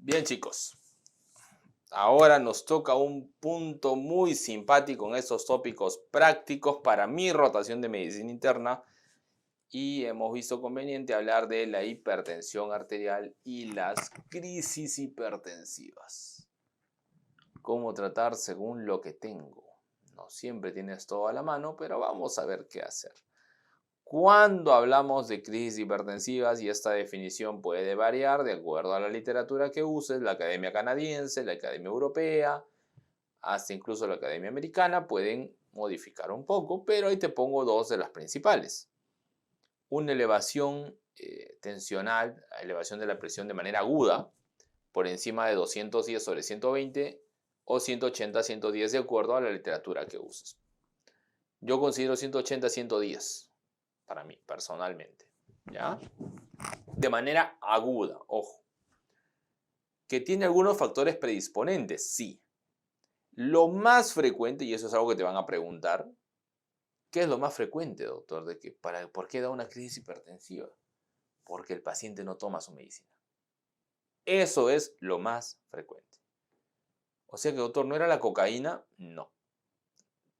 Bien, chicos, ahora nos toca un punto muy simpático en estos tópicos prácticos para mi rotación de medicina interna y hemos visto conveniente hablar de la hipertensión arterial y las crisis hipertensivas. ¿Cómo tratar según lo que tengo? No siempre tienes todo a la mano, pero vamos a ver qué hacer. Cuando hablamos de crisis hipertensivas, y esta definición puede variar de acuerdo a la literatura que uses, la Academia Canadiense, la Academia Europea, hasta incluso la Academia Americana, pueden modificar un poco, pero ahí te pongo dos de las principales. Una elevación tensional, elevación de la presión de manera aguda, por encima de 210/120 o 180/110 de acuerdo a la literatura que uses. Yo considero 180/110 para mí, personalmente, ¿ya? De manera aguda, ojo. ¿Que tiene algunos factores predisponentes? Sí. Lo más frecuente, y eso es algo que te van a preguntar, ¿qué es lo más frecuente, doctor? ¿Por qué da una crisis hipertensiva? Porque el paciente no toma su medicina. Eso es lo más frecuente. O sea que, doctor, ¿no era la cocaína? No.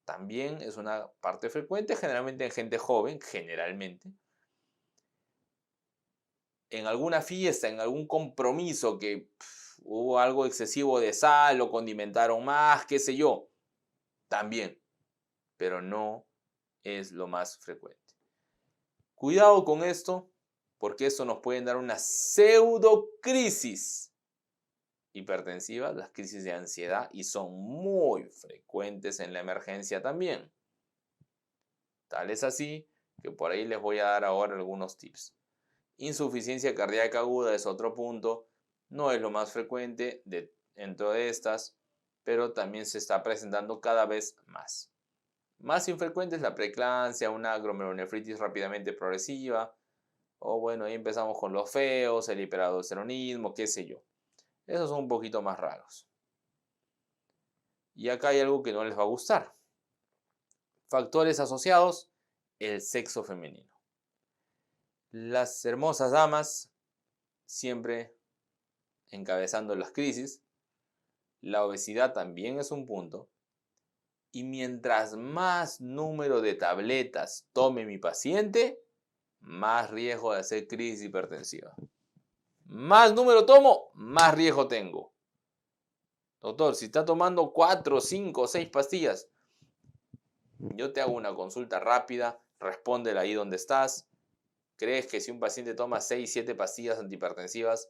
También es una parte frecuente, generalmente en gente joven, generalmente. En alguna fiesta, en algún compromiso que hubo algo excesivo de sal, lo condimentaron más, qué sé yo, también, pero no es lo más frecuente. Cuidado con esto, porque esto nos puede dar una pseudocrisis hipertensiva, las crisis de ansiedad, y son muy frecuentes en la emergencia también. Tal es así que por ahí les voy a dar ahora algunos tips. Insuficiencia cardíaca aguda es otro punto, no es lo más frecuente dentro de estas, pero también se está presentando cada vez más. Más infrecuente es la preeclampsia, una glomerulonefritis rápidamente progresiva, o bueno, ahí empezamos con los feos, el hiperaldosteronismo, qué sé yo. Esos son un poquito más raros. Y acá hay algo que no les va a gustar. Factores asociados, el sexo femenino. Las hermosas damas siempre encabezando las crisis. La obesidad también es un punto. Y mientras más número de tabletas tome mi paciente, más riesgo de hacer crisis hipertensiva. Más número tomo, más riesgo tengo. Doctor, si está tomando 4, 5, 6 pastillas, yo te hago una consulta rápida, respóndela ahí donde estás. ¿Crees que si un paciente toma 6, 7 pastillas antihipertensivas,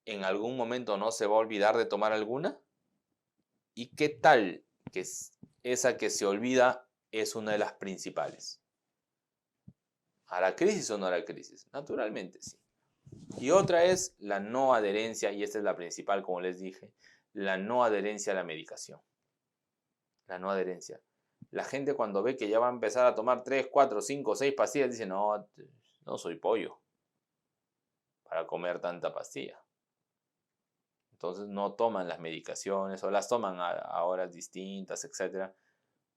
en algún momento no se va a olvidar de tomar alguna? ¿Y qué tal que esa que se olvida es una de las principales? ¿Hará crisis o no hará crisis? Naturalmente sí. Y otra es la no adherencia, y esta es la principal, como les dije, la no adherencia a la medicación. La no adherencia. La gente cuando ve que ya va a empezar a tomar 3, 4, 5, 6 pastillas, dice, no, no soy pollo para comer tanta pastilla. Entonces no toman las medicaciones o las toman a horas distintas, etc.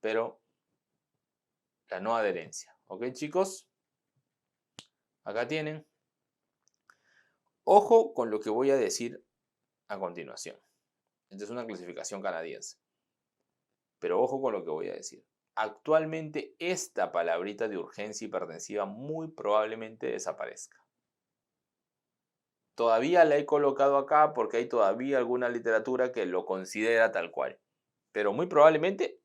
Pero la no adherencia. ¿Ok, chicos? Acá tienen. Ojo con lo que voy a decir a continuación. Esta es una clasificación canadiense. Pero ojo con lo que voy a decir. Actualmente esta palabrita de urgencia hipertensiva muy probablemente desaparezca. Todavía la he colocado acá porque hay todavía alguna literatura que lo considera tal cual. Pero muy probablemente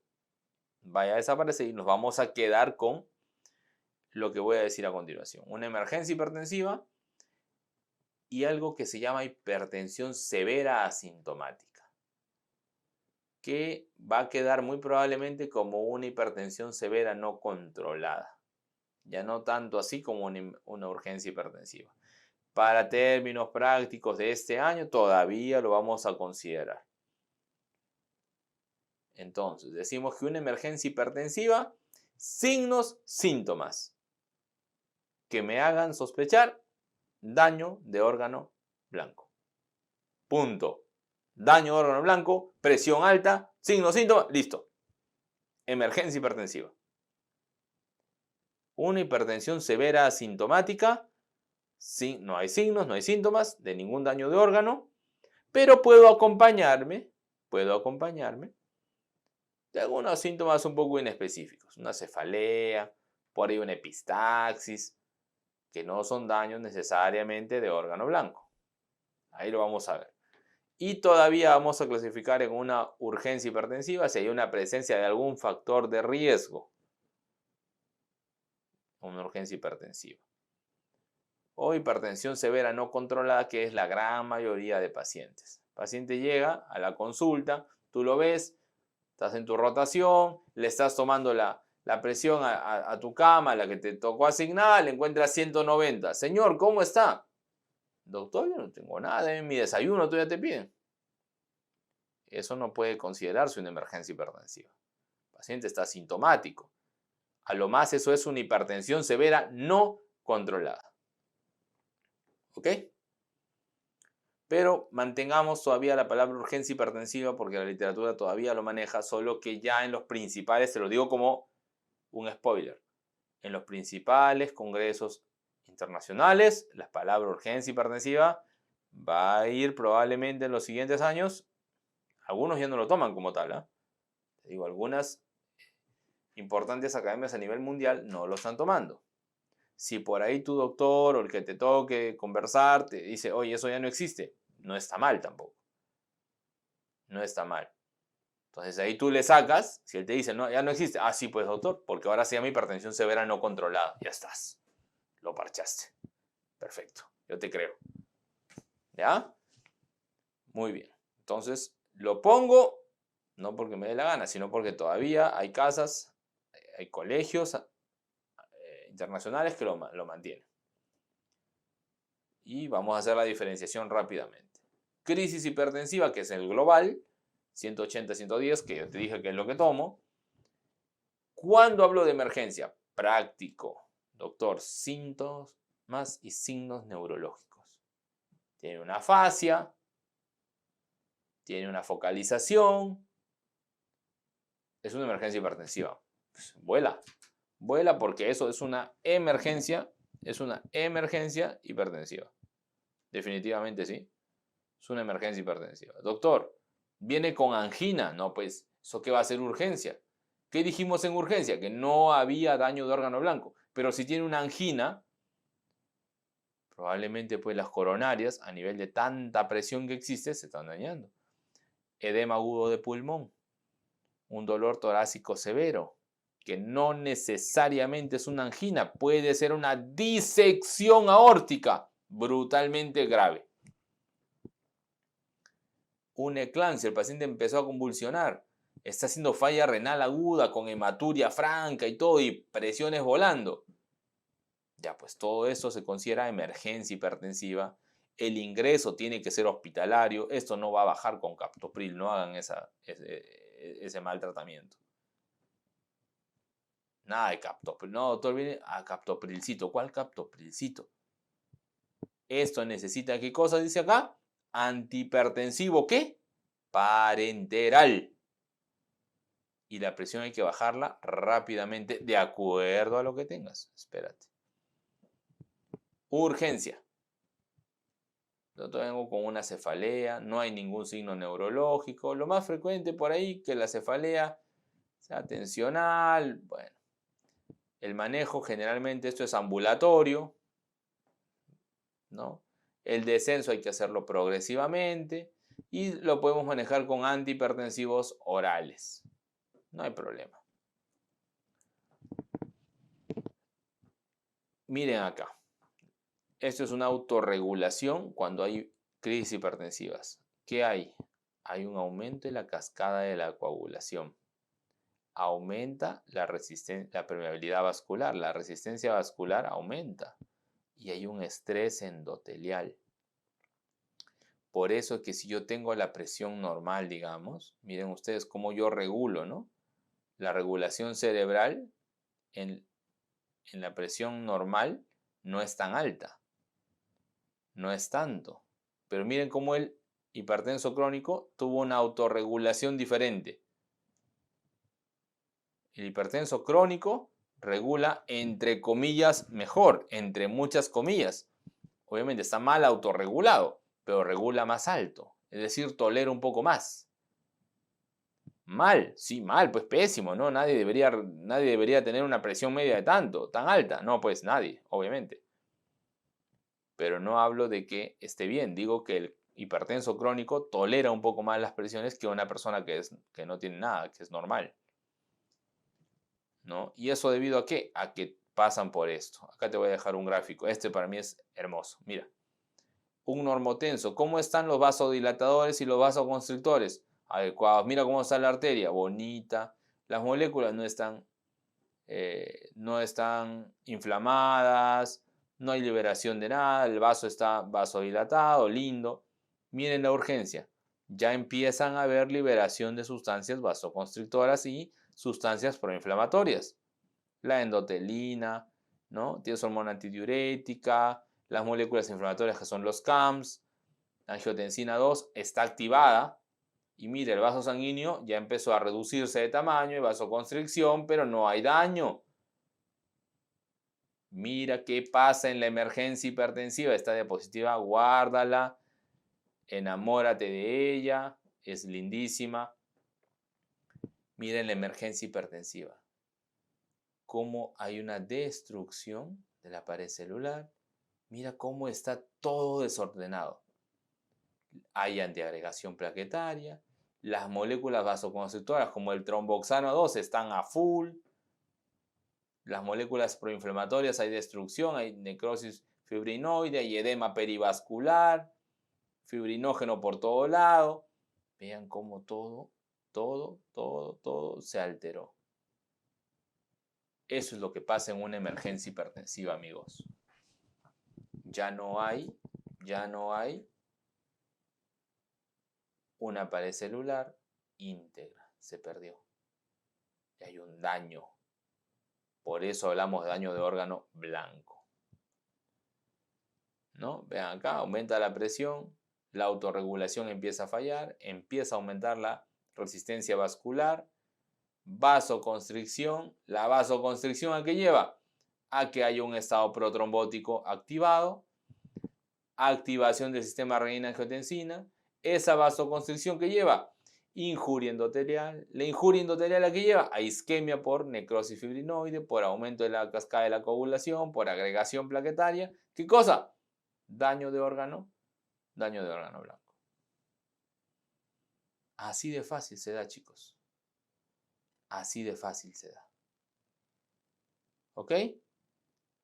vaya a desaparecer y nos vamos a quedar con lo que voy a decir a continuación. Una emergencia hipertensiva y algo que se llama hipertensión severa asintomática, que va a quedar muy probablemente como una hipertensión severa no controlada. Ya no tanto así como una urgencia hipertensiva. Para términos prácticos de este año todavía lo vamos a considerar. Entonces, decimos que una emergencia hipertensiva, signos, síntomas que me hagan sospechar daño de órgano blanco. Punto. Daño de órgano blanco, presión alta, signos, síntomas, listo. Emergencia hipertensiva. Una hipertensión severa asintomática, no hay signos, no hay síntomas de ningún daño de órgano, Pero puedo acompañarme de algunos síntomas un poco inespecíficos. Una cefalea, por ahí una epistaxis, que no son daños necesariamente de órgano blanco. Ahí lo vamos a ver. Y todavía vamos a clasificar en una urgencia hipertensiva si hay una presencia de algún factor de riesgo. Una urgencia hipertensiva. O hipertensión severa no controlada, que es la gran mayoría de pacientes. El paciente llega a la consulta, tú lo ves, estás en tu rotación, le estás tomando la presión a tu cama, la que te tocó asignar, le encuentras 190. Señor, ¿cómo está? Doctor, yo no tengo nada, deme mi desayuno, todavía te piden. Eso no puede considerarse una emergencia hipertensiva. El paciente está asintomático. A lo más eso es una hipertensión severa no controlada. ¿Ok? Pero mantengamos todavía la palabra urgencia hipertensiva porque la literatura todavía lo maneja, solo que ya en los principales, te lo digo como un spoiler, en los principales congresos internacionales, la palabra urgencia hipertensiva va a ir probablemente en los siguientes años. Algunos ya no lo toman como tal, ¿eh? Te digo, algunas importantes academias a nivel mundial no lo están tomando. Si por ahí tu doctor o el que te toque conversar te dice, oye, eso ya no existe, no está mal tampoco. No está mal. Entonces ahí tú le sacas, si él te dice, no, ya no existe, ah, sí, pues doctor, porque ahora se llama hipertensión severa no controlada. Ya estás. Lo parchaste. Perfecto. Yo te creo. ¿Ya? Muy bien. Entonces lo pongo, no porque me dé la gana, sino porque todavía hay casas, hay colegios internacionales que lo mantienen. Y vamos a hacer la diferenciación rápidamente. Crisis hipertensiva, que es el global, 180, 110, que yo te dije que es lo que tomo. ¿Cuándo hablo de emergencia? Práctico. Doctor, síntomas y signos neurológicos. Tiene una afasia, tiene una focalización. Es una emergencia hipertensiva. Pues, vuela porque eso es una emergencia hipertensiva. Definitivamente sí. Es una emergencia hipertensiva. Doctor, ¿viene con angina? No, pues, ¿eso qué va a ser urgencia? ¿Qué dijimos en urgencia? Que no había daño de órgano blanco. Pero si tiene una angina, probablemente pues las coronarias, a nivel de tanta presión que existe, se están dañando. Edema agudo de pulmón. Un dolor torácico severo, que no necesariamente es una angina, puede ser una disección aórtica brutalmente grave. Un eclampsia, el paciente empezó a convulsionar, está haciendo falla renal aguda con hematuria franca y todo, y presiones volando. Ya, pues todo esto se considera emergencia hipertensiva. El ingreso tiene que ser hospitalario. Esto no va a bajar con captopril, no hagan ese mal tratamiento. Nada de captopril. No, doctor, viene a captoprilcito. ¿Cuál captoprilcito? Esto necesita, ¿qué cosa dice acá? Antihipertensivo, ¿qué? Parenteral. Y la presión hay que bajarla rápidamente de acuerdo a lo que tengas. Espérate. Urgencia. Yo vengo con una cefalea, no hay ningún signo neurológico. Lo más frecuente por ahí que la cefalea sea tensional. Bueno, el manejo generalmente esto es ambulatorio, ¿no? El descenso hay que hacerlo progresivamente y lo podemos manejar con antihipertensivos orales. No hay problema. Miren acá. Esto es una autorregulación cuando hay crisis hipertensivas. ¿Qué hay? Hay un aumento en la cascada de la coagulación. Aumenta la permeabilidad vascular. La resistencia vascular aumenta. Y hay un estrés endotelial. Por eso es que si yo tengo la presión normal, digamos, miren ustedes cómo yo regulo, ¿no? La regulación cerebral en la presión normal no es tan alta. No es tanto. Pero miren cómo el hipertenso crónico tuvo una autorregulación diferente. El hipertenso crónico regula entre comillas mejor, entre muchas comillas. Obviamente está mal autorregulado, pero regula más alto. Es decir, tolera un poco más. Mal, sí, mal, pues pésimo, ¿no? Nadie debería tener una presión media de tan alta. No, pues nadie, obviamente. Pero no hablo de que esté bien. Digo que el hipertenso crónico tolera un poco más las presiones que una persona que no tiene nada, que es normal, ¿no? ¿Y eso debido a qué? A que pasan por esto. Acá te voy a dejar un gráfico. Este para mí es hermoso. Mira, un normotenso. ¿Cómo están los vasodilatadores y los vasoconstrictores? Adecuados. Mira cómo está la arteria, bonita. Las moléculas no están inflamadas, no hay liberación de nada, el vaso está vasodilatado, lindo. Miren la urgencia. Ya empiezan a haber liberación de sustancias vasoconstrictoras y sustancias proinflamatorias. La endotelina, ¿no? Tienes hormona antidiurética, las moléculas inflamatorias que son los CAMs, la angiotensina 2 está activada y mire, el vaso sanguíneo ya empezó a reducirse de tamaño y vasoconstricción, pero no hay daño. Mira qué pasa en la emergencia hipertensiva. Esta diapositiva, guárdala, enamórate de ella, es lindísima. Miren la emergencia hipertensiva. Cómo hay una destrucción de la pared celular. Mira cómo está todo desordenado. Hay antiagregación plaquetaria. Las moléculas vasoconstrictoras como el tromboxano 2 están a full. Las moléculas proinflamatorias hay destrucción, hay necrosis fibrinoide, hay edema perivascular, fibrinógeno por todo lado. Vean cómo todo se alteró. Eso es lo que pasa en una emergencia hipertensiva, amigos. Ya no hay una pared celular íntegra, se perdió. Y hay un daño. Por eso hablamos de daño de órgano blanco. ¿No? Vean acá, aumenta la presión, la autorregulación empieza a fallar, empieza a aumentar la resistencia vascular, vasoconstricción. ¿La vasoconstricción a qué lleva? A que haya un estado protrombótico activado, activación del sistema renina-angiotensina. Esa vasoconstricción que lleva injuria endotelial. La injuria endotelial a qué lleva a isquemia por necrosis fibrinoide, por aumento de la cascada de la coagulación, por agregación plaquetaria. ¿Qué cosa? Daño de órgano blanco. Así de fácil se da, chicos. Así de fácil se da. ¿Ok?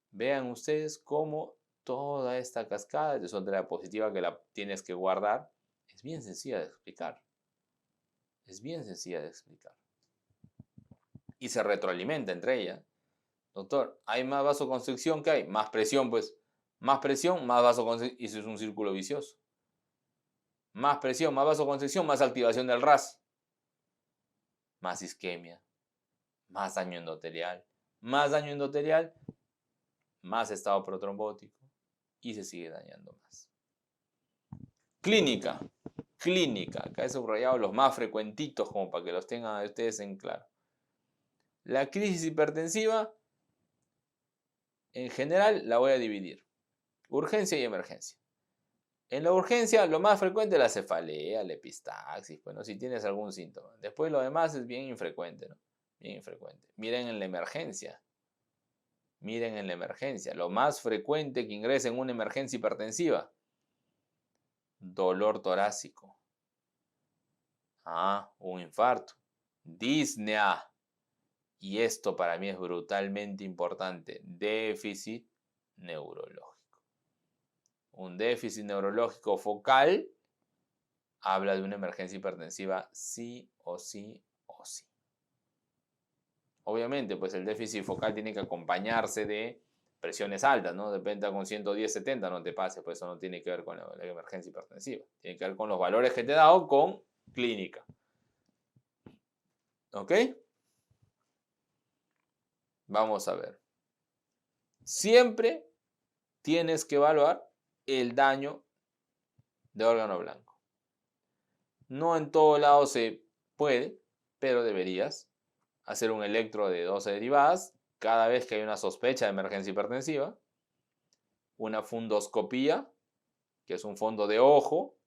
Vean ustedes cómo toda esta cascada, de otra diapositiva que la tienes que guardar, es bien sencilla de explicar. Es bien sencilla de explicar. Y se retroalimenta entre ellas. Doctor, ¿hay más vasoconstricción que hay? Más presión, pues. Más presión, más vasoconstricción. Y eso es un círculo vicioso. Más presión, más vasoconstricción, más activación del RAS. Más isquemia. Más daño endotelial. Más daño endotelial, más estado protrombótico. Y se sigue dañando más. Clínica. Acá he subrayado los más frecuentitos como para que los tengan ustedes en claro. La crisis hipertensiva, en general, la voy a dividir. Urgencia y emergencia. En la urgencia, lo más frecuente es la cefalea, la epistaxis, bueno, si tienes algún síntoma. Después lo demás es bien infrecuente, ¿no? Bien infrecuente. Miren en la emergencia. Lo más frecuente que ingresa en una emergencia hipertensiva. Dolor torácico. Un infarto. Disnea. Y esto para mí es brutalmente importante. Déficit neurológico. Un déficit neurológico focal habla de una emergencia hipertensiva sí o sí o sí. Obviamente, pues el déficit focal tiene que acompañarse de presiones altas, ¿no? Depende con 110/70, no te pases, pues eso no tiene que ver con la emergencia hipertensiva. Tiene que ver con los valores que te he dado con clínica. ¿Ok? Vamos a ver. Siempre tienes que evaluar el daño de órgano blanco. No en todo lado se puede, pero deberías hacer un electro de 12 derivadas cada vez que hay una sospecha de emergencia hipertensiva, una fundoscopía, que es un fondo de ojo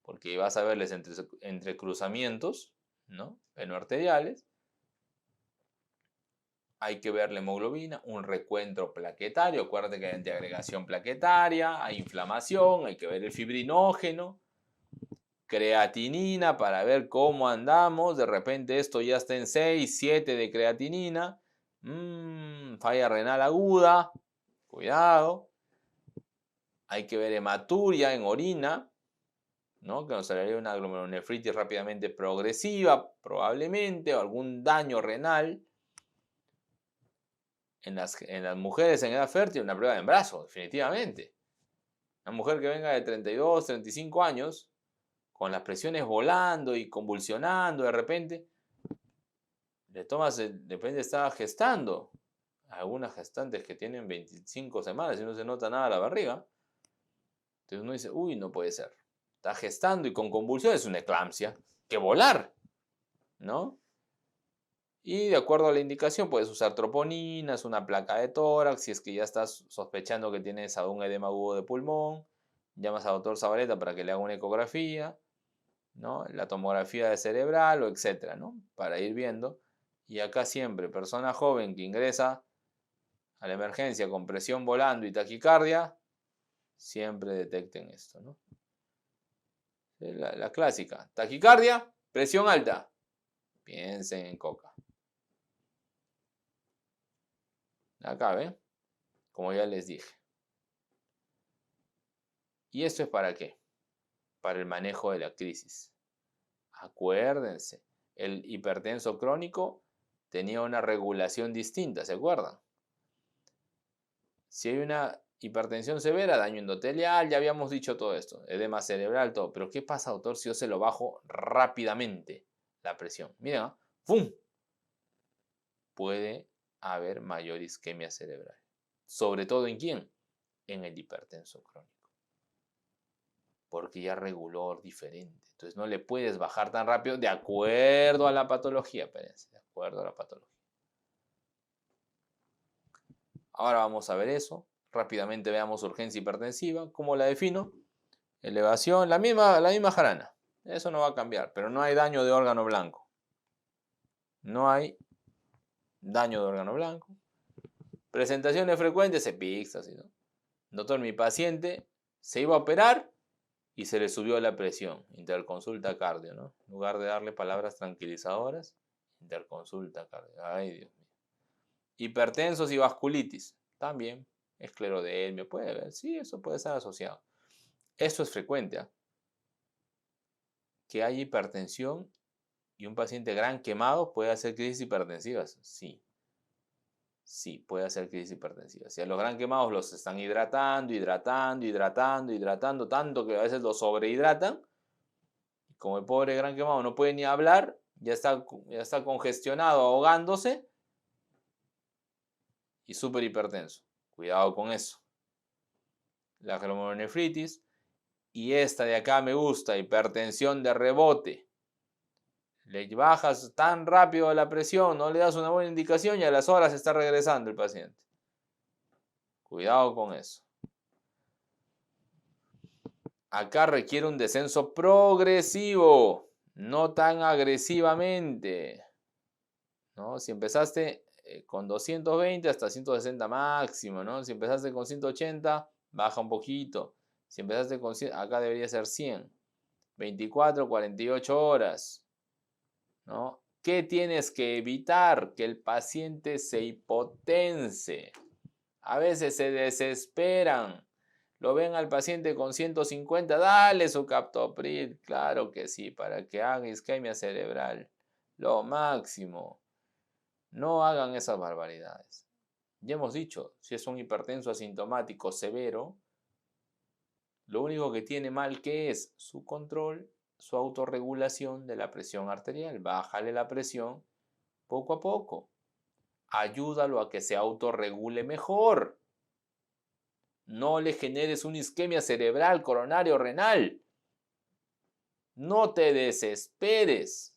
porque vas a verles entre cruzamientos, ¿no? Venoarteriales. Hay que ver la hemoglobina, un recuento plaquetario. Acuérdate que hay antiagregación plaquetaria, hay inflamación, hay que ver el fibrinógeno, creatinina para ver cómo andamos. De repente esto ya está en 6, 7 de creatinina. Falla renal aguda, cuidado. Hay que ver hematuria en orina, ¿no? Que nos saldría una glomerulonefritis rápidamente progresiva, probablemente, o algún daño renal. En las mujeres en edad fértil, una prueba de embarazo, definitivamente. Una mujer que venga de 32, 35 años, con las presiones volando y convulsionando de repente, le tomas, de repente está gestando. Algunas gestantes que tienen 25 semanas y no se nota nada la barriga. Entonces uno dice, uy, no puede ser. Está gestando y con convulsiones, es una eclampsia. Que volar, ¿no? Y de acuerdo a la indicación puedes usar troponinas, una placa de tórax, si es que ya estás sospechando que tienes algún edema agudo de pulmón, llamas al doctor Zabaleta para que le haga una ecografía, ¿no? La tomografía de cerebral o etcétera, ¿no? Para ir viendo. Y acá siempre, persona joven que ingresa a la emergencia con presión volando y taquicardia, siempre detecten esto, ¿no? La clásica, taquicardia, presión alta, piensen en coca. Acá, ¿ven? Como ya les dije. ¿Y esto es para qué? Para el manejo de la crisis. Acuérdense, el hipertenso crónico tenía una regulación distinta, ¿se acuerdan? Si hay una hipertensión severa, daño endotelial, ya habíamos dicho todo esto, edema cerebral, todo. Pero ¿qué pasa, doctor, si yo se lo bajo rápidamente la presión? Miren, ¡pum! Puede haber mayor isquemia cerebral. ¿Sobre todo en quién? En el hipertenso crónico. Porque ya reguló diferente. Entonces no le puedes bajar tan rápido de acuerdo a la patología, espérense, de acuerdo a la patología. Ahora vamos a ver eso. Rápidamente veamos urgencia hipertensiva. ¿Cómo la defino? Elevación, la misma jarana. Eso no va a cambiar, pero no hay daño de órgano blanco. No hay daño de órgano blanco. Presentaciones frecuentes, EPICS, así, ¿no? Doctor, mi paciente se iba a operar y se le subió la presión. Interconsulta cardio, ¿no? En lugar de darle palabras tranquilizadoras, interconsulta cardio. Ay, Dios mío. Hipertensos y vasculitis. También. Esclerodermia. Puede haber. Sí, eso puede estar asociado. Eso es frecuente, ¿eh? Que hay hipertensión y un paciente gran quemado puede hacer crisis hipertensivas. Sí. Sí, puede hacer crisis hipertensivas. Si a los gran quemados los están hidratando, tanto que a veces los sobrehidratan. Como el pobre gran quemado no puede ni hablar, ya está congestionado, ahogándose y súper hipertenso. Cuidado con eso. La glomerulonefritis. Y esta de acá me gusta, hipertensión de rebote. Le bajas tan rápido la presión, no le das una buena indicación y a las horas está regresando el paciente. Cuidado con eso. Acá requiere un descenso progresivo, no tan agresivamente, ¿no? Si empezaste con 220 hasta 160 máximo, ¿no? Si empezaste con 180, baja un poquito. Si empezaste con 100, acá debería ser 100. 24, 48 horas, ¿no? ¿Qué tienes que evitar? Que el paciente se hipotense. A veces se desesperan. Lo ven al paciente con 150, dale su captopril. Claro que sí, para que haga isquemia cerebral. Lo máximo. No hagan esas barbaridades. Ya hemos dicho, si es un hipertenso asintomático severo, lo único que tiene mal que es su control, su autorregulación de la presión arterial. Bájale la presión poco a poco. Ayúdalo a que se autorregule mejor. No le generes una isquemia cerebral, coronario, renal. No te desesperes.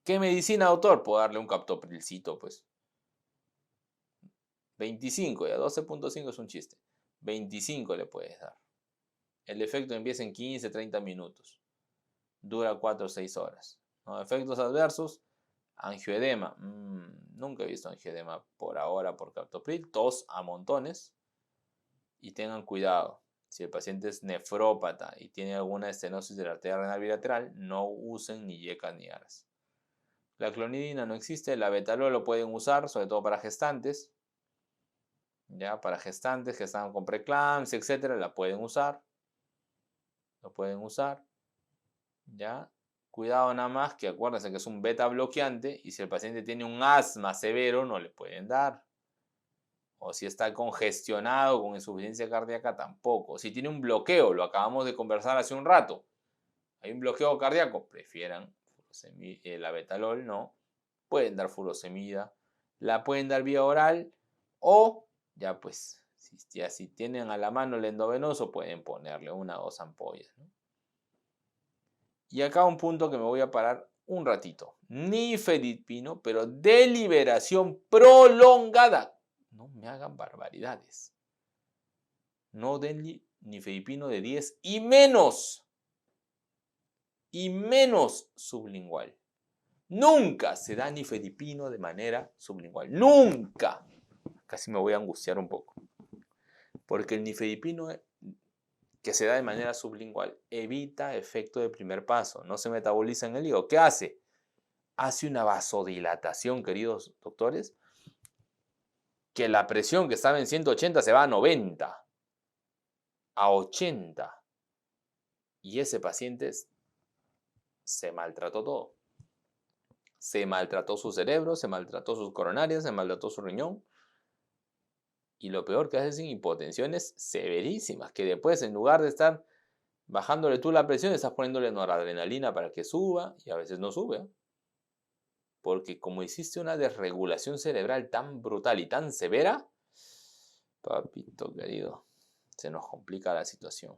¿Qué medicina, doctor? Puedo darle un captoprilcito, pues. 25, ya 12.5 es un chiste. 25 le puedes dar. El efecto empieza en 15, 30 minutos. Dura 4 o 6 horas. ¿No? Efectos adversos, angioedema. Nunca he visto angioedema por ahora por captopril. Tos a montones. Y tengan cuidado. Si el paciente es nefrópata y tiene alguna estenosis de la arteria renal bilateral, no usen ni yecas ni aras. La clonidina no existe. La betalol lo pueden usar, sobre todo para gestantes. Ya, para gestantes que están con preeclampsia, etcétera, la pueden usar. Lo pueden usar. Ya. Cuidado nada más que acuérdense que es un beta bloqueante y si el paciente tiene un asma severo no le pueden dar. O si está congestionado con insuficiencia cardíaca tampoco. Si tiene un bloqueo, lo acabamos de conversar hace un rato. Hay un bloqueo cardíaco, prefieran la betalol, no. Pueden dar furosemida, la pueden dar vía oral o ya pues, si tienen a la mano el endovenoso, pueden ponerle 1 o 2 ampollas, ¿no? Y acá un punto que me voy a parar un ratito. Nifedipino, pero de liberación prolongada. No me hagan barbaridades. No den nifedipino de 10 y menos. Y menos sublingual. Nunca se da nifedipino de manera sublingual. Nunca. Casi me voy a angustiar un poco. Porque el nifedipino que se da de manera sublingual evita efecto de primer paso. No se metaboliza en el hígado. ¿Qué hace? Hace una vasodilatación, queridos doctores, que la presión que estaba en 180 se va a 90, a 80. Y ese paciente se maltrató todo. Se maltrató su cerebro, se maltrató sus coronarias, se maltrató su riñón. Y lo peor que hace es hipotensiones severísimas, que después en lugar de estar bajándole tú la presión, estás poniéndole noradrenalina para que suba y a veces no sube. Porque como hiciste una desregulación cerebral tan brutal y tan severa, papito querido, se nos complica la situación.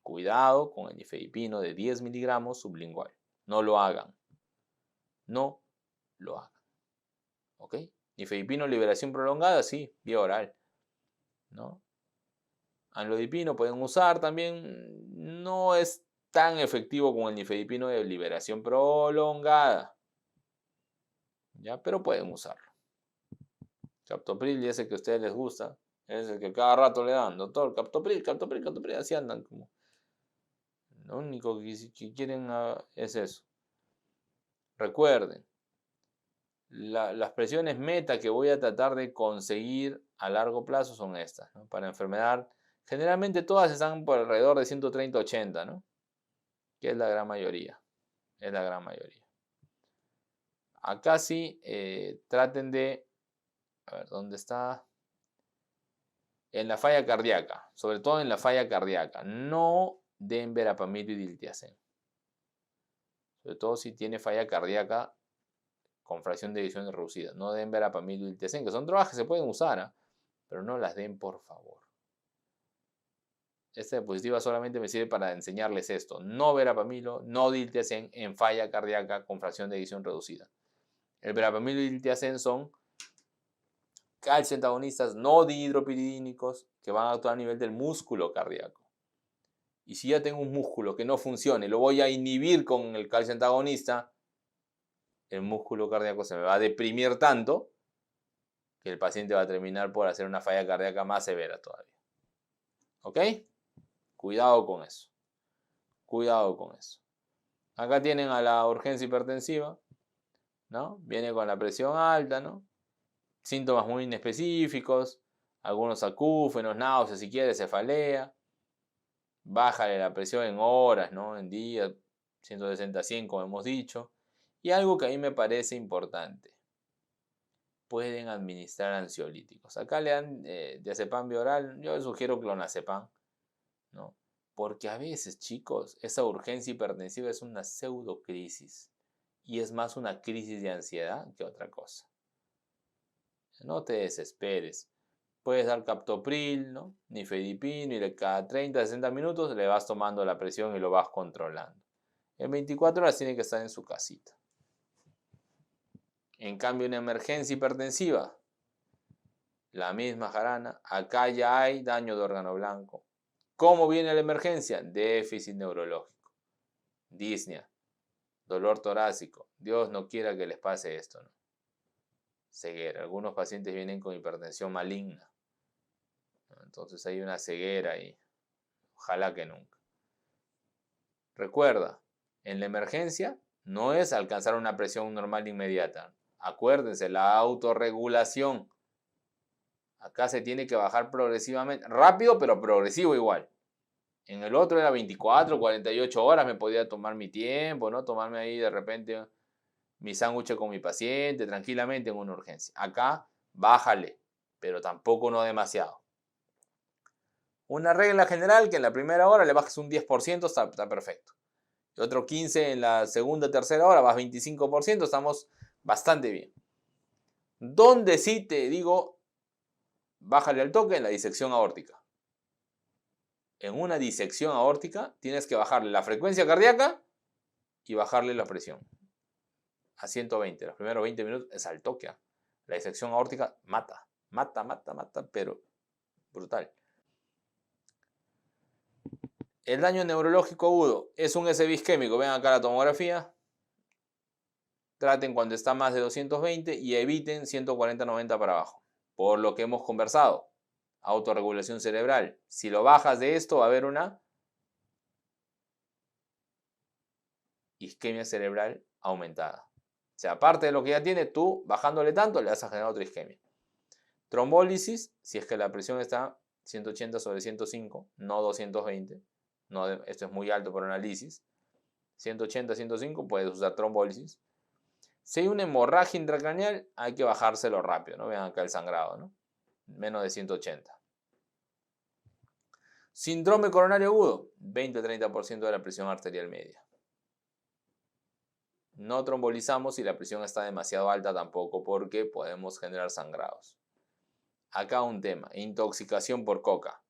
Cuidado con el nifedipino de 10 miligramos sublingual. No lo hagan. No lo hagan. ¿Ok? Nifedipino, liberación prolongada, sí, vía oral. ¿No? Amlodipino pueden usar también. No es tan efectivo como el nifedipino de liberación prolongada. ¿Ya? Pero pueden usarlo. Captopril, ese que a ustedes les gusta, es el que cada rato le dan, doctor, captopril, captopril, captopril, así andan como. Lo único que quieren es eso. Recuerden, las presiones meta que voy a tratar de conseguir a largo plazo son estas, ¿no? Para enfermedad, generalmente todas están por alrededor de 130-80, ¿no? Que es la gran mayoría. Es la gran mayoría. Acá sí, traten de, a ver, ¿dónde está? En la falla cardíaca, sobre todo en la falla cardíaca, no den verapamil y diltiazem. Sobre todo si tiene falla cardíaca con fracción de eyección reducida. No den verapamil y diltiazem, que son drogas que se pueden usar, ¿eh? Pero no las den, por favor. Esta diapositiva solamente me sirve para enseñarles esto. No verapamilo, no diltiazem en falla cardíaca con fracción de eyección reducida. El verapamil y diltiazem son calcio antagonistas no dihidropiridínicos que van a actuar a nivel del músculo cardíaco. Y si ya tengo un músculo que no funcione, lo voy a inhibir con el calcio antagonista, el músculo cardíaco se me va a deprimir tanto que el paciente va a terminar por hacer una falla cardíaca más severa todavía. ¿Ok? Cuidado con eso. Cuidado con eso. Acá tienen a la urgencia hipertensiva, ¿no? Viene con la presión alta, ¿no? Síntomas muy inespecíficos, algunos acúfenos, náuseas, si quiere, cefalea. Bájale la presión en horas, ¿no? En días, 160-100 como hemos dicho. Y algo que a mí me parece importante. Pueden administrar ansiolíticos. Acá le dan diazepam vía oral. Yo les sugiero clonazepam, ¿no? Porque a veces, chicos, esa urgencia hipertensiva es una pseudocrisis. Y es más una crisis de ansiedad que otra cosa. No te desesperes. Puedes dar captopril, ¿no? Nifedipino y cada 30-60 minutos le vas tomando la presión y lo vas controlando. En 24 horas tiene que estar en su casita. En cambio, una emergencia hipertensiva, la misma jarana. Acá ya hay daño de órgano blanco, ¿Cómo viene la emergencia? Déficit neurológico, disnea, dolor torácico. Dios no quiera que les pase esto, ¿no? Ceguera. Algunos pacientes vienen con hipertensión maligna, ¿no? Entonces hay una ceguera y ojalá que nunca. Recuerda, en la emergencia no es alcanzar una presión normal inmediata. Acuérdense, la autorregulación. Acá se tiene que bajar progresivamente, rápido pero progresivo igual. En el otro era 24, 48 horas, me podía tomar mi tiempo, ¿no? Tomarme ahí de repente mi sándwich con mi paciente, tranquilamente en una urgencia. Acá, bájale, pero tampoco no demasiado. Una regla general que en la primera hora le bajes un 10%, está perfecto. Y otro 15% en la segunda, tercera hora, vas 25%, estamos bastante bien. Donde sí te digo, bájale al toque en la disección aórtica. En una disección aórtica tienes que bajarle la frecuencia cardíaca y bajarle la presión a 120. Los primeros 20 minutos es al toque. La disección aórtica mata, pero brutal. El daño neurológico agudo es un SB isquémico. Ven acá la tomografía. Traten cuando está más de 220 y eviten 140-90 para abajo. Por lo que hemos conversado. Autorregulación cerebral. Si lo bajas de esto, va a haber una isquemia cerebral aumentada. O sea, aparte de lo que ya tiene, tú bajándole tanto, le vas a generar otra isquemia. Trombólisis, si es que la presión está 180/105, no 220. No, esto es muy alto para análisis. 180-105, puedes usar trombólisis. Si hay una hemorragia intracraneal, hay que bajárselo rápido, ¿no? Vean acá el sangrado, ¿no? Menos de 180. Síndrome coronario agudo, 20-30% de la presión arterial media. No trombolizamos si la presión está demasiado alta tampoco, porque podemos generar sangrados. Acá un tema, intoxicación por coca.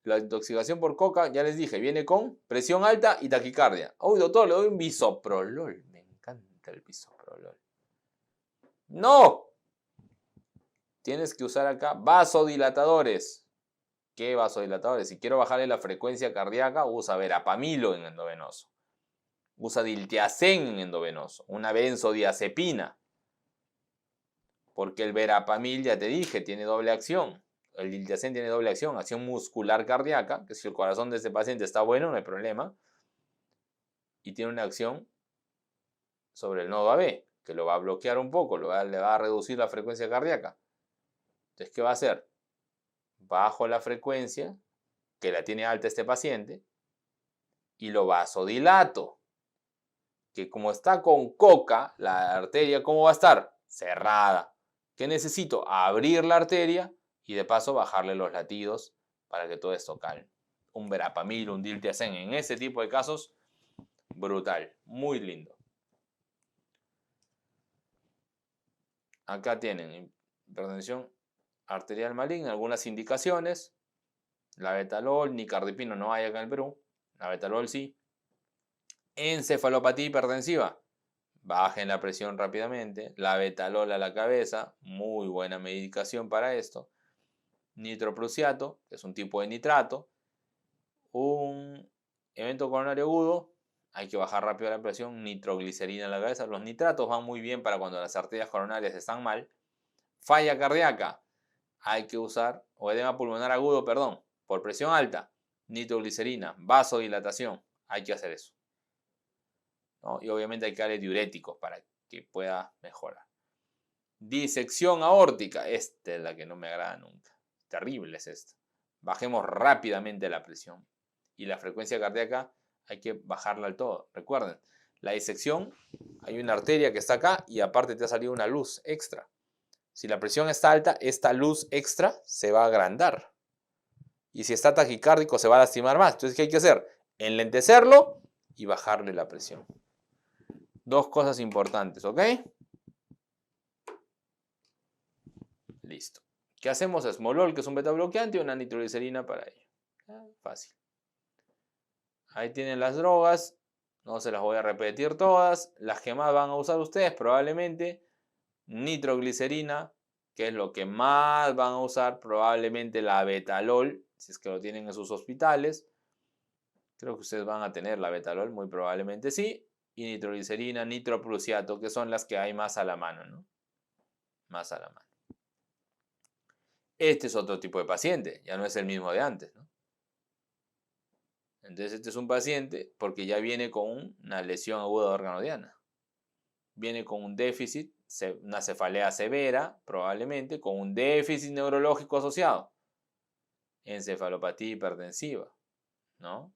La intoxicación por coca, ya les dije, viene con presión alta y taquicardia. Uy, doctor, le doy un bisoprolol. Me encanta el bisoprolol. ¡No! Tienes que usar acá vasodilatadores. ¿Qué vasodilatadores? Si quiero bajarle la frecuencia cardíaca, usa verapamilo en endovenoso. Usa diltiazem en endovenoso. Una benzodiazepina. Porque el verapamil, ya te dije, tiene doble acción. El diltiazem tiene doble acción. Acción muscular cardíaca, que si el corazón de ese paciente está bueno, no hay problema. Y tiene una acción sobre el nodo AB, que lo va a bloquear un poco, le va a reducir la frecuencia cardíaca. Entonces, ¿qué va a hacer? Bajo la frecuencia, que la tiene alta este paciente, y lo vasodilato. Que como está con coca, la arteria, ¿cómo va a estar? Cerrada. ¿Qué necesito? Abrir la arteria y de paso bajarle los latidos para que todo esto calme. Un verapamil, un diltiazem, en ese tipo de casos, brutal, muy lindo. Acá tienen hipertensión arterial maligna, algunas indicaciones. La betalol, nicardipino no hay acá en el Perú, la betalol sí. Encefalopatía hipertensiva, bajen la presión rápidamente. La betalol a la cabeza, muy buena medicación para esto. Nitroprusiato, que es un tipo de nitrato. Un evento coronario agudo, hay que bajar rápido la presión. Nitroglicerina a la cabeza. Los nitratos van muy bien para cuando las arterias coronarias están mal. Falla cardíaca, hay que usar, o edema pulmonar agudo, perdón, por presión alta, nitroglicerina, vasodilatación, hay que hacer eso, ¿no? Y obviamente hay que darle diuréticos para que pueda mejorar. Disección aórtica, esta es la que no me agrada nunca, terrible es esta. Bajemos rápidamente la presión y la frecuencia cardíaca hay que bajarla al todo. Recuerden, la disección, hay una arteria que está acá y aparte te ha salido una luz extra. Si la presión está alta, esta luz extra se va a agrandar. Y si está taquicárdico, se va a lastimar más. Entonces, ¿qué hay que hacer? Enlentecerlo y bajarle la presión. Dos cosas importantes, ¿ok? Listo. ¿Qué hacemos? Esmolol, que es un beta bloqueante, y una nitroglicerina para ello. Fácil. Ahí tienen las drogas. No se las voy a repetir todas. Las que más van a usar ustedes probablemente. Nitroglicerina, que es lo que más van a usar, probablemente la betalol, si es que lo tienen en sus hospitales. Creo que ustedes van a tener la Betalol, muy probablemente sí. Y nitroglicerina, nitroprusiato, que son las que hay más a la mano, ¿no? Más a la mano. Este es otro tipo de paciente, ya no es el mismo de antes, ¿no? Entonces este es un paciente porque ya viene con una lesión aguda de órgano diana. Viene con un déficit, una cefalea severa, probablemente, con un déficit neurológico asociado. Encefalopatía hipertensiva, ¿no?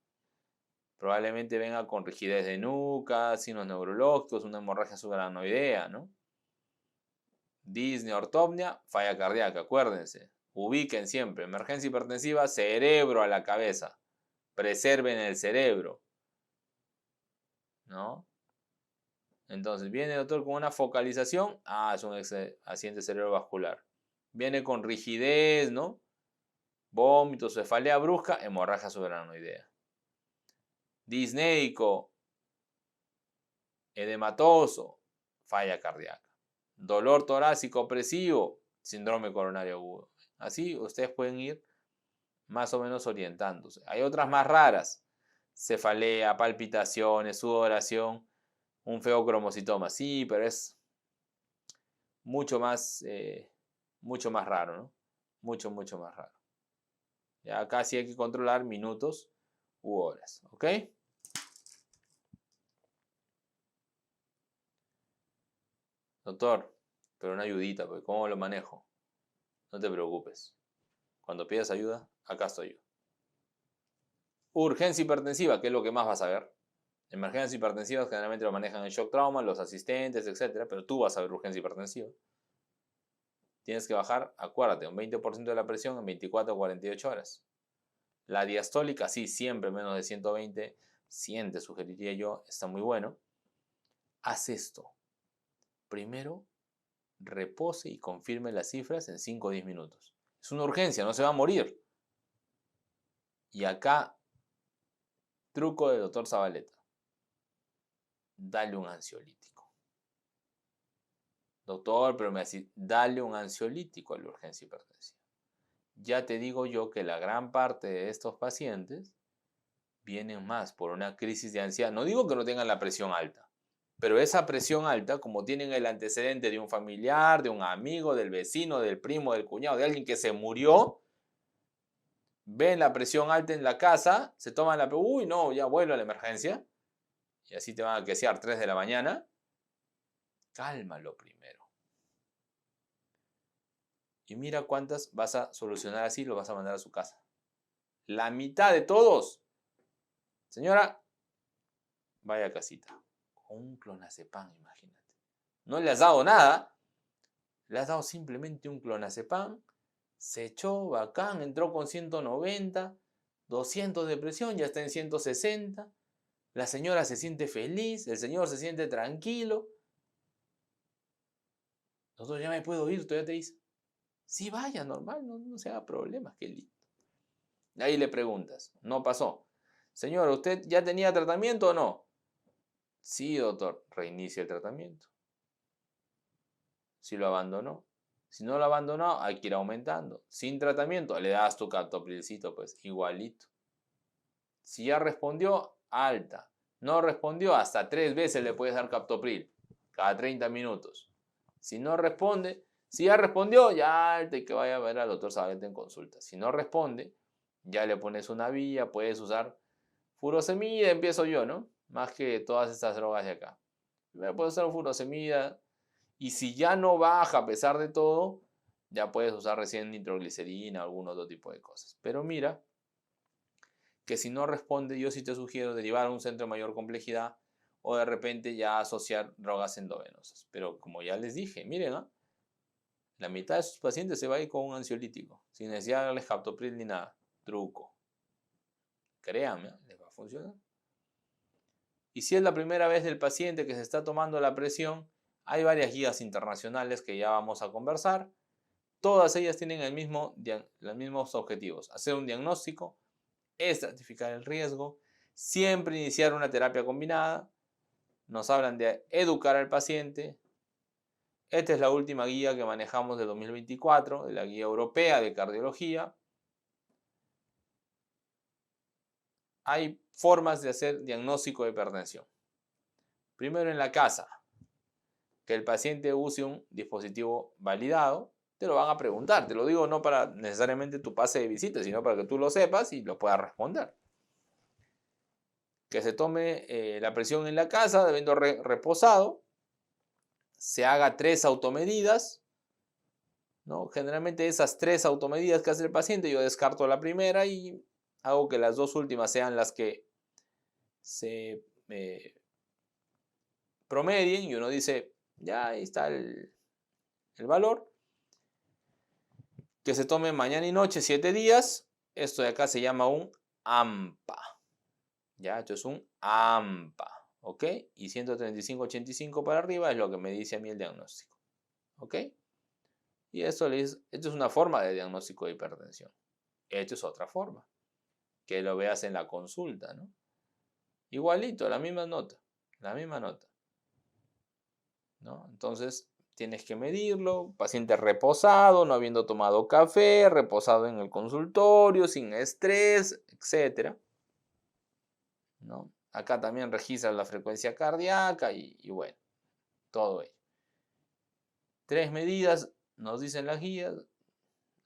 Probablemente venga con rigidez de nuca, signos neurológicos, una hemorragia subaracnoidea, ¿no? Disnea, ortopnia, falla cardíaca, acuérdense. Ubiquen siempre, emergencia hipertensiva, cerebro a la cabeza. Preserven el cerebro, ¿no? Entonces, viene el doctor con una focalización, es un accidente cerebrovascular. Viene con rigidez, ¿no? Vómito, cefalea brusca, hemorragia subaracnoidea. Disneico, edematoso, falla cardíaca. Dolor torácico opresivo, síndrome coronario agudo. Así ustedes pueden ir más o menos orientándose. Hay otras más raras. Cefalea, palpitaciones, sudoración, un feocromocitoma. Sí, pero es mucho más raro, ¿no? Mucho más raro. Ya acá sí hay que controlar minutos u horas, ¿ok? Doctor, pero una ayudita, pues, ¿cómo lo manejo? No te preocupes. Cuando pidas ayuda, acá estoy yo. Urgencia hipertensiva, que es lo que más vas a ver. Emergencias hipertensivas generalmente lo manejan en shock trauma, los asistentes, etc. Pero tú vas a ver urgencia hipertensiva. Tienes que bajar, acuérdate, un 20% de la presión en 24 o 48 horas. La diastólica, sí, siempre menos de 120. 100 te sugeriría yo, está muy bueno. Haz esto. Primero, repose y confirme las cifras en 5 o 10 minutos. Es una urgencia, no se va a morir. Y acá, truco del doctor Zabaleta. Dale un ansiolítico. Doctor, pero me decís, dale un ansiolítico a la urgencia hipertensiva. Ya te digo yo que la gran parte de estos pacientes vienen más por una crisis de ansiedad. No digo que no tengan la presión alta, pero esa presión alta, como tienen el antecedente de un familiar, de un amigo, del vecino, del primo, del cuñado, de alguien que se murió, ven la presión alta en la casa, se toman uy, no, ya vuelvo a la emergencia, y así te van a quesear 3 de la mañana. Cálmalo primero. Y mira cuántas vas a solucionar así, los vas a mandar a su casa. La mitad de todos. Señora, vaya a casita. Con un clonazepam, imagínate. No le has dado nada. Le has dado simplemente un clonazepam. Se echó, bacán, entró con 190, 200 de presión, ya está en 160. La señora se siente feliz, el señor se siente tranquilo. Nosotros ya me puedo ir, todavía te dice. Sí, vaya, normal, no se haga problemas, qué lindo. Ahí le preguntas, no pasó. Señor, ¿usted ya tenía tratamiento o no? Sí, doctor, reinicia el tratamiento. Si lo abandonó. Si no lo abandonó, hay que ir aumentando. Sin tratamiento, le das tu captoprilcito, pues igualito. Si ya respondió, alta. No respondió, hasta 3 veces le puedes dar captopril, cada 30 minutos. Si no responde, si ya respondió, ya alta y que vaya a ver al doctor Zabaleta en consulta. Si no responde, ya le pones una vía, puedes usar furosemida, empiezo yo, ¿no? Más que todas estas drogas de acá. Primero puedes usar furosemida y si ya no baja a pesar de todo, ya puedes usar recién nitroglicerina o algún otro tipo de cosas. Pero mira que si no responde, yo sí te sugiero derivar a un centro de mayor complejidad o de repente ya asociar drogas endovenosas. Pero como ya les dije, miren, la mitad de sus pacientes se va a ir con un ansiolítico, sin necesidad de darles captopril ni nada. Truco. Créanme, les va a funcionar. Y si es la primera vez del paciente que se está tomando la presión, hay varias guías internacionales que ya vamos a conversar. Todas ellas tienen los mismos objetivos. Hacer un diagnóstico, estratificar el riesgo, siempre iniciar una terapia combinada. Nos hablan de educar al paciente. Esta es la última guía que manejamos de 2024, de la guía europea de cardiología. hay formas de hacer diagnóstico de hipertensión. Primero en la casa, que el paciente use un dispositivo validado. Te lo van a preguntar, te lo digo no para necesariamente tu pase de visita, sino para que tú lo sepas y lo puedas responder. Que se tome la presión en la casa, debiendo reposado, se haga 3 automedidas, ¿no? Generalmente esas 3 automedidas que hace el paciente, yo descarto la primera y hago que las 2 últimas sean las que se promedien y uno dice, ya ahí está el valor. Que se tome mañana y noche 7 días. Esto de acá se llama un AMPA. Ya, esto es un AMPA. ¿Ok? Y 135/85 para arriba es lo que me dice a mí el diagnóstico. ¿Ok? Y esto es una forma de diagnóstico de hipertensión. Esto es otra forma. Que lo veas en la consulta, ¿no? Igualito, la misma nota. La misma nota. ¿No? Entonces, tienes que medirlo. Paciente reposado, no habiendo tomado café, reposado en el consultorio, sin estrés, etc. ¿No? Acá también registra la frecuencia cardíaca y bueno, todo ello. 3 medidas, nos dicen las guías.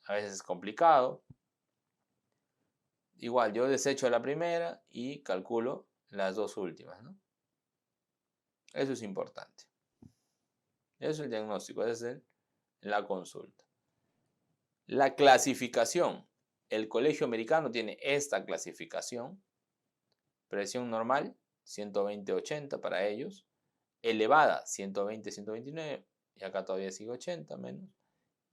A veces es complicado. Igual, yo desecho la primera y calculo las 2 últimas, ¿no? Eso es importante. Eso es el diagnóstico, esa es la consulta. La clasificación. El Colegio Americano tiene esta clasificación. Presión normal, 120/80 para ellos. Elevada, 120/129. Y acá todavía sigue 80 menos.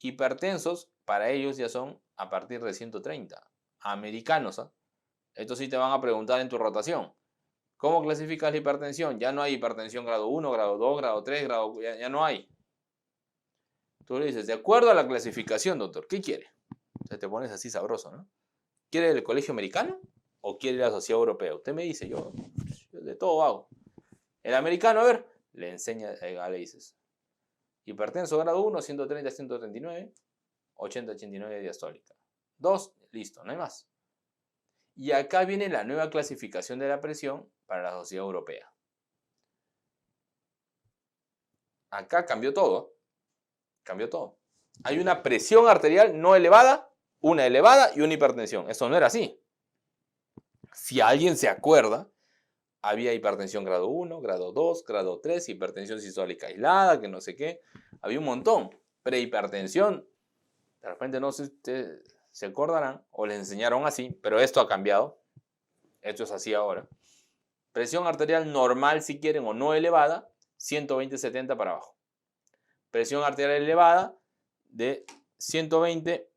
Hipertensos, para ellos ya son a partir de 130. Americanos, ¿eh? Esto sí te van a preguntar en tu rotación. ¿Cómo clasificas la hipertensión? Ya no hay hipertensión grado 1, grado 2, grado 3, ya no hay. Tú le dices, de acuerdo a la clasificación, doctor, ¿qué quiere? O sea, te pones así sabroso, ¿no? ¿Quiere el Colegio Americano o quiere la Sociedad Europea? Usted me dice, yo de todo hago. El americano, a ver, le enseña, le dices, hipertenso grado 1, 130/139, 80/89 diastólica. 2, listo, no hay más. Y acá viene la nueva clasificación de la presión para la Sociedad Europea. Acá cambió todo. Cambió todo. Hay una presión arterial no elevada, una elevada y una hipertensión. Eso no era así. Si alguien se acuerda, había hipertensión grado 1, grado 2, grado 3, hipertensión sistólica aislada, que no sé qué. Había un montón. Prehipertensión, de repente no sé si ustedes se acordarán o les enseñaron así, pero esto ha cambiado. Esto es así ahora. Presión arterial normal, si quieren, o no elevada, 120/70 para abajo. Presión arterial elevada de 120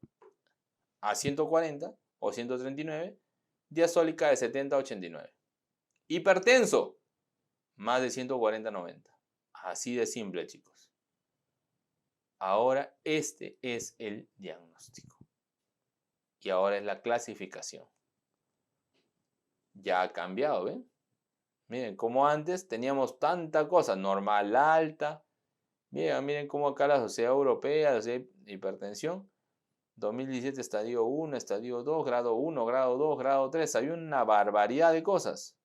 a 140 o 139, diastólica de 70/89. Hipertenso, más de 140/90. Así de simple, chicos. Ahora este es el diagnóstico. Y ahora es la clasificación. Ya ha cambiado, ¿ven? Miren, como antes teníamos tanta cosa, normal alta. Miren cómo acá la Sociedad Europea, la Sociedad de Hipertensión, 2017 estadio 1, estadio 2, grado 1, grado 2, grado 3. Había una barbaridad de cosas.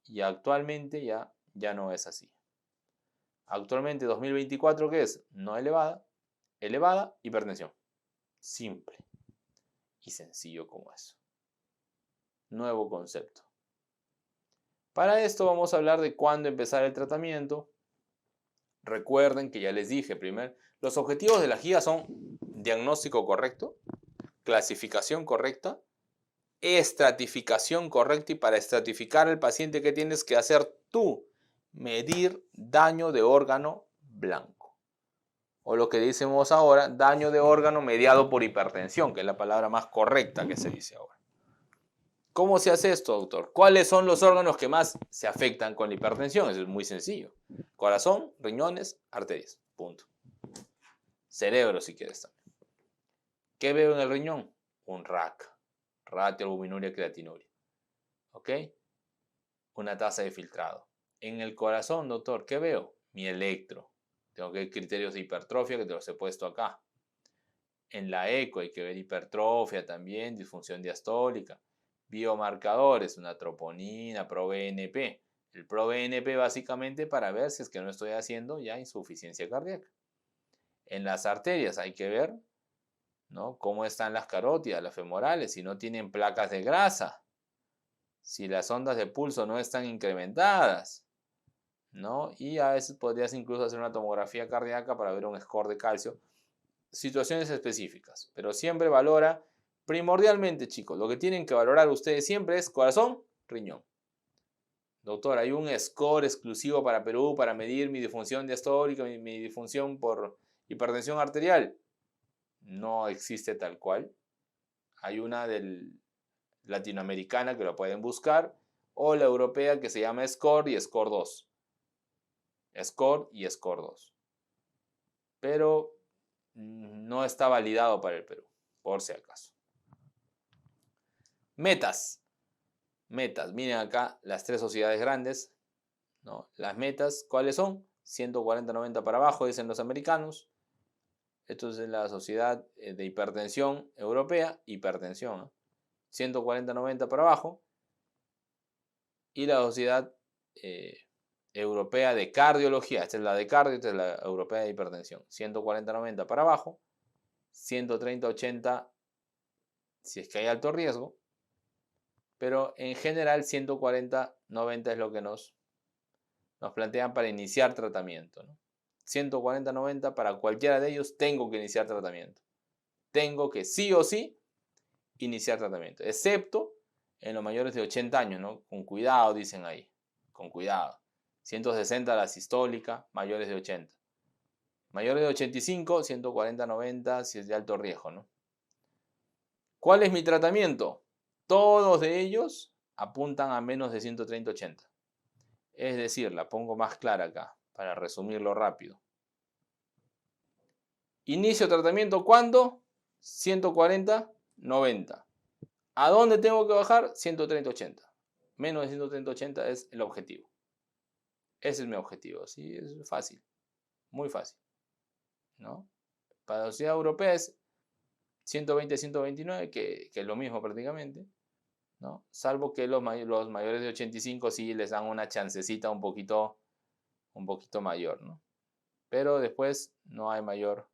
Y actualmente ya no es así. Actualmente 2024, ¿qué es? No elevada, elevada, hipertensión. Simple y sencillo como eso. Nuevo concepto. Para esto vamos a hablar de cuándo empezar el tratamiento. Recuerden que ya les dije primero, los objetivos de la guía son diagnóstico correcto, clasificación correcta, estratificación correcta, y para estratificar al paciente, ¿qué tienes que hacer tú? Medir daño de órgano blanco. O lo que decimos ahora, daño de órgano mediado por hipertensión, que es la palabra más correcta que se dice ahora. ¿Cómo se hace esto, doctor? ¿Cuáles son los órganos que más se afectan con la hipertensión? Eso es muy sencillo. Corazón, riñones, arterias. Punto. Cerebro, si quieres también. ¿Qué veo en el riñón? Un RAC. Ratio, albuminuria, creatinuria. ¿Ok? Una tasa de filtrado. En el corazón, doctor, ¿qué veo? Mi electro. Tengo que ver criterios de hipertrofia, que te los he puesto acá. En la eco hay que ver hipertrofia también, disfunción diastólica. biomarcadores, una troponina, proBNP. El proBNP básicamente para ver si es que no estoy haciendo ya insuficiencia cardíaca. En las arterias hay que ver, ¿no?, cómo están las carótidas, las femorales, si no tienen placas de grasa, si las ondas de pulso no están incrementadas, ¿no? Y a veces podrías incluso hacer una tomografía cardíaca para ver un score de calcio. Situaciones específicas, pero siempre valora, primordialmente, chicos, lo que tienen que valorar ustedes siempre es corazón, riñón. Doctor, ¿hay un score exclusivo para Perú para medir mi disfunción diastólica, mi disfunción por hipertensión arterial? No existe tal cual. Hay una latinoamericana que lo pueden buscar, o la europea que se llama SCORE y SCORE 2. SCORE y SCORE 2. Pero no está validado para el Perú, por si acaso. Metas. Metas. Miren acá las 3 sociedades grandes, ¿no? Las metas, ¿cuáles son? 140-90 para abajo, dicen los americanos. Esto es la Sociedad de Hipertensión Europea, hipertensión, ¿no? 140-90 para abajo. Y la Sociedad Europea de Cardiología, esta es la de cardio, esta es la Europea de Hipertensión. 140-90 para abajo, 130-80 si es que hay alto riesgo, pero en general 140-90 es lo que nos plantean para iniciar tratamiento, ¿no? 140-90 para cualquiera de ellos tengo que iniciar tratamiento. Tengo que sí o sí iniciar tratamiento, excepto en los mayores de 80 años, ¿no? Con cuidado, dicen ahí, con cuidado. 160 la sistólica, mayores de 80. Mayores de 85, 140-90 si es de alto riesgo, ¿no? ¿Cuál es mi tratamiento? Todos de ellos apuntan a menos de 130-80. Es decir, la pongo más clara acá, para resumirlo rápido. Inicio tratamiento, ¿cuándo? 140-90. ¿A dónde tengo que bajar? 130-80. Menos de 130-80 es el objetivo. Ese es mi objetivo, ¿sí? Es fácil, muy fácil, ¿no? Para la sociedad europea es 120-129, que es lo mismo prácticamente, ¿no? Salvo que los mayores de 85 sí les dan una chancecita un poquito mayor, ¿no? Pero después no hay mayor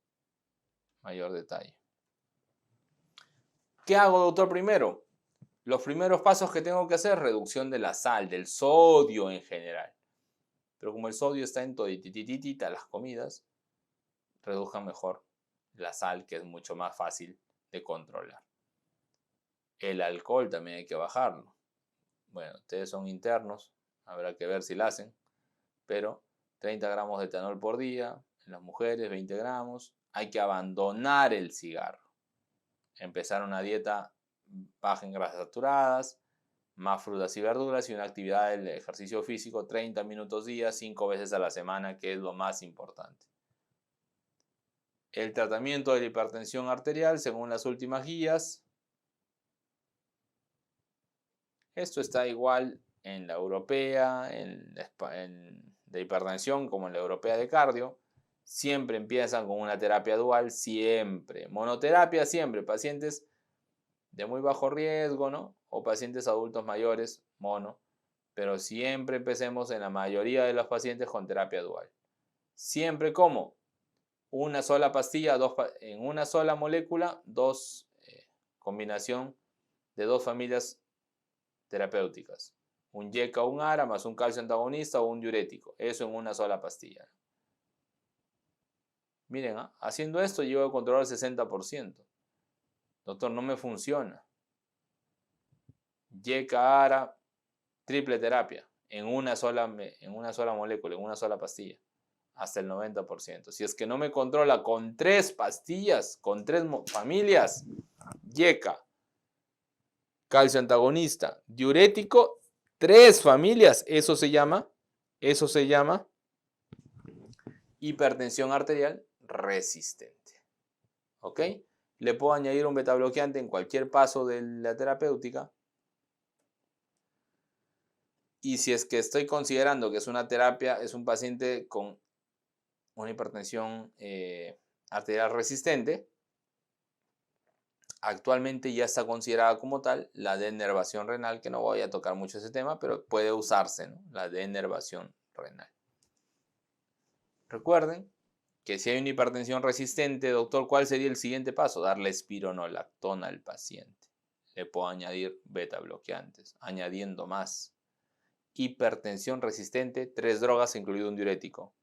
detalle. ¿Qué hago, doctor, primero? Los primeros pasos que tengo que hacer, reducción de la sal, del sodio en general. Pero como el sodio está en toditititita las comidas, reduzcan mejor la sal, que es mucho más fácil de controlar. El alcohol también hay que bajarlo. Bueno, ustedes son internos, habrá que ver si lo hacen, pero 30 gramos de etanol por día, en las mujeres 20 gramos. Hay que abandonar el cigarro. Empezar una dieta baja en grasas saturadas, más frutas y verduras y una actividad del ejercicio físico 30 minutos día, 5 veces a la semana, que es lo más importante. El tratamiento de la hipertensión arterial, según las últimas guías, esto está igual en la europea, de hipertensión, como en la europea de cardio. Siempre empiezan con una terapia dual, siempre. Monoterapia siempre, pacientes de muy bajo riesgo, ¿no? O pacientes adultos mayores, mono. Pero siempre empecemos en la mayoría de los pacientes con terapia dual. Siempre como una sola pastilla, en una sola molécula, combinación de 2 familias terapéuticas. Un YECA o un ARA más un calcio antagonista o un diurético. Eso en una sola pastilla. Miren, haciendo esto llego a controlar el 60%. Doctor, no me funciona. YECA, ARA, triple terapia. En una sola molécula, en una sola pastilla. Hasta el 90%. Si es que no me controla con 3 pastillas, con 3 familias, YECA, calcio antagonista, diurético, 3 familias, eso se llama hipertensión arterial resistente. ¿Ok? Le puedo añadir un betabloqueante en cualquier paso de la terapéutica. Y si es que estoy considerando que es una terapia, es un paciente con una hipertensión arterial resistente, Actualmente ya está considerada como tal la denervación renal, que no voy a tocar mucho ese tema, pero puede usarse, ¿no? La denervación renal. Recuerden que si hay una hipertensión resistente, doctor, ¿cuál sería el siguiente paso? Darle espironolactona al paciente. Le puedo añadir beta bloqueantes, añadiendo más. Hipertensión resistente, 3 drogas incluido un diurético.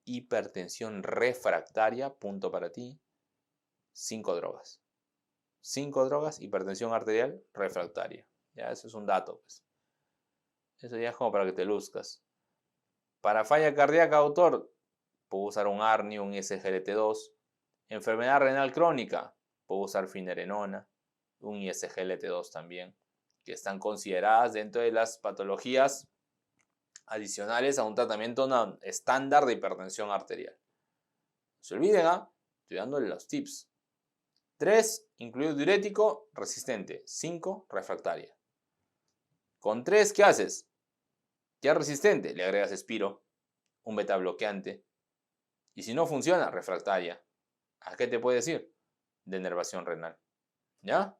Hipertensión refractaria, punto para ti, 5 drogas. 5 drogas, hipertensión arterial refractaria. Ya, eso es un dato, pues. Eso ya es como para que te luzcas. Para falla cardíaca, autor, puedo usar un ARNI, un SGLT2. Enfermedad renal crónica, puedo usar finerenona, un ISGLT2 también, que están consideradas dentro de las patologías adicionales a un tratamiento estándar de hipertensión arterial. No se olviden, estoy dándole los tips. 3, incluido diurético, resistente. 5, refractaria. Con 3, ¿qué haces? Ya resistente, le agregas espiro, un beta bloqueante. Y si no funciona, refractaria. ¿A qué te puede decir? Denervación renal. ¿Ya?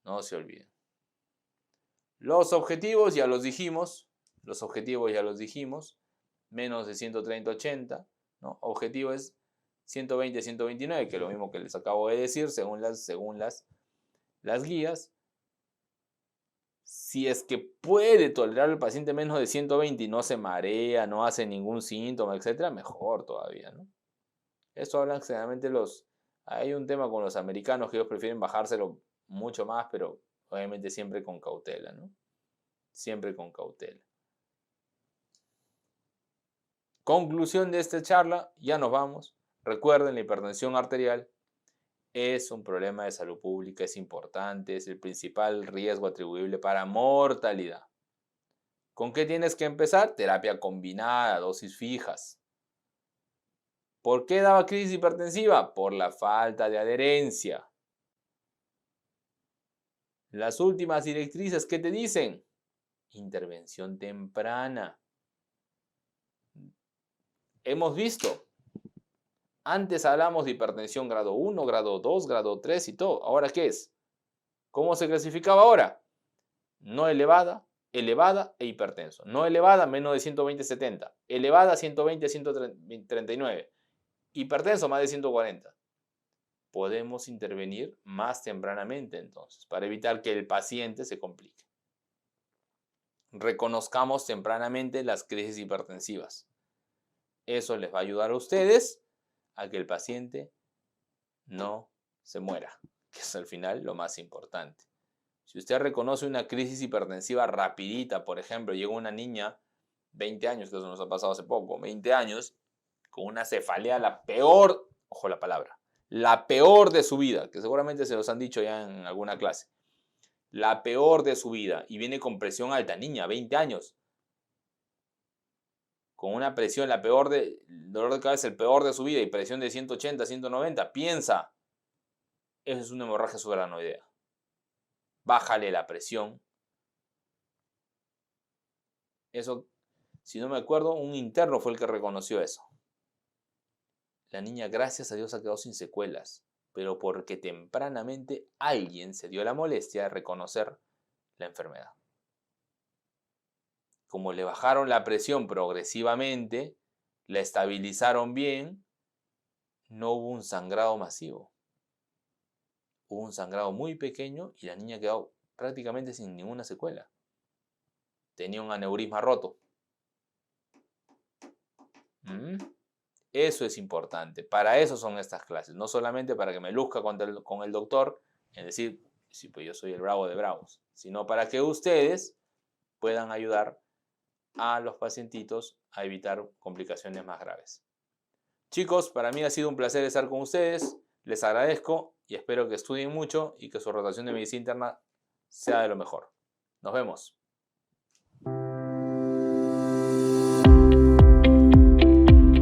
No se olviden. Los objetivos ya los dijimos. Menos de 130-80. ¿No? Objetivo es 120-129, que es lo mismo que les acabo de decir, según las guías. Si es que puede tolerar el paciente menos de 120 y no se marea, no hace ningún síntoma, etc., mejor todavía, ¿no? Esto hablan generalmente hay un tema con los americanos que ellos prefieren bajárselo mucho más, pero obviamente siempre con cautela, ¿no? Siempre con cautela. Conclusión de esta charla, ya nos vamos. Recuerden, la hipertensión arterial es un problema de salud pública, es importante, es el principal riesgo atribuible para mortalidad. ¿Con qué tienes que empezar? Terapia combinada, dosis fijas. ¿Por qué daba crisis hipertensiva? Por la falta de adherencia. Las últimas directrices, ¿qué te dicen? Intervención temprana. Hemos visto, antes hablamos de hipertensión grado 1, grado 2, grado 3 y todo. ¿Ahora qué es? ¿Cómo se clasificaba ahora? No elevada, elevada e hipertenso. No elevada, menos de 120-70. Elevada, 120-139. Hipertenso, más de 140. Podemos intervenir más tempranamente entonces, para evitar que el paciente se complique. Reconozcamos tempranamente las crisis hipertensivas. Eso les va a ayudar a ustedes a que el paciente no se muera, que es al final lo más importante. Si usted reconoce una crisis hipertensiva rapidita, por ejemplo, llega una niña, 20 años, que eso nos ha pasado hace poco, 20 años, con una cefalea, la peor, ojo la palabra, la peor de su vida, que seguramente se los han dicho ya en alguna clase, la peor de su vida, y viene con presión alta, niña, 20 años, con una presión, dolor de cabeza, el peor de su vida, y presión de 180, 190, piensa, eso es una hemorragia subaracnoidea. Bájale la presión. Eso, si no me acuerdo, un interno fue el que reconoció eso. La niña, gracias a Dios, ha quedado sin secuelas, pero porque tempranamente alguien se dio la molestia de reconocer la enfermedad. Como le bajaron la presión progresivamente, la estabilizaron bien, no hubo un sangrado masivo. Hubo un sangrado muy pequeño y la niña quedó prácticamente sin ninguna secuela. Tenía un aneurisma roto. Eso es importante. Para eso son estas clases. No solamente para que me luzca con el doctor, es decir, sí, pues yo soy el bravo de bravos, sino para que ustedes puedan ayudar a los pacientitos a evitar complicaciones más graves. Chicos, para mí ha sido un placer estar con ustedes. Les agradezco y espero que estudien mucho y que su rotación de medicina interna sea de lo mejor. Nos vemos.